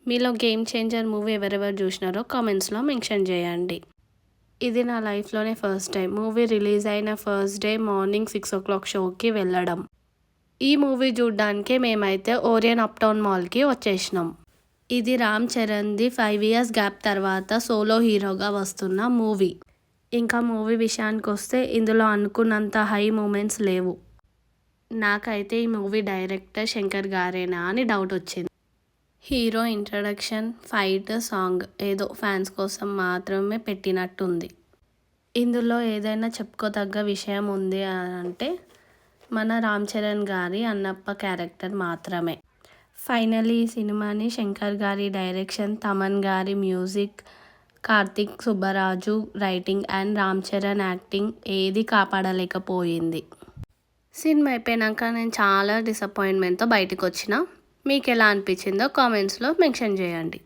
మీలో game changer movie ఎవరెవరు చూసినారో కామెంట్స్లో మెన్షన్ చేయండి. ఇది నా లైఫ్లోనే ఫస్ట్ టైం మూవీ రిలీజ్ అయిన ఫస్ట్ డే మార్నింగ్ 6 o'clock షోకి వెళ్ళడం. ఈ మూవీ చూడ్డానికే మేమైతే ఓరియన్ అప్టౌన్ మాల్కి వచ్చేసినాం. ఇది రామ్ చరణ్ది 5 years గ్యాప్ తర్వాత సోలో హీరోగా వస్తున్న మూవీ. ఇంకా మూవీ విషయానికి వస్తే ఇందులో అనుకున్నంత హై మూమెంట్స్ లేవు. నాకైతే ఈ మూవీ డైరెక్టర్ శంకర్ గారేనా అని డౌట్ వచ్చింది. హీరో ఇంట్రడక్షన్, ఫైట్, సాంగ్ ఏదో ఫ్యాన్స్ కోసం మాత్రమే పెట్టినట్టుంది. ఇందులో ఏదైనా చెప్పుకోదగ్గ విషయం ఉంది అంటే మన రామ్ చరణ్ గారి అన్నప్ప క్యారెక్టర్ మాత్రమే. ఫైనలీ ఈ సినిమాని శంకర్ గారి డైరెక్షన్, తమన్ గారి music, Karthik Subbaraju writing and Ram Charan acting ఏది కాపాడలేకపోయింది. సినిమా అయిపోయాక నేను చాలా డిసప్పాయింట్మెంట్తో బయటకు వచ్చిన. మీకు ఎలా అనిపించిందో కామెంట్స్లో మెన్షన్ చేయండి.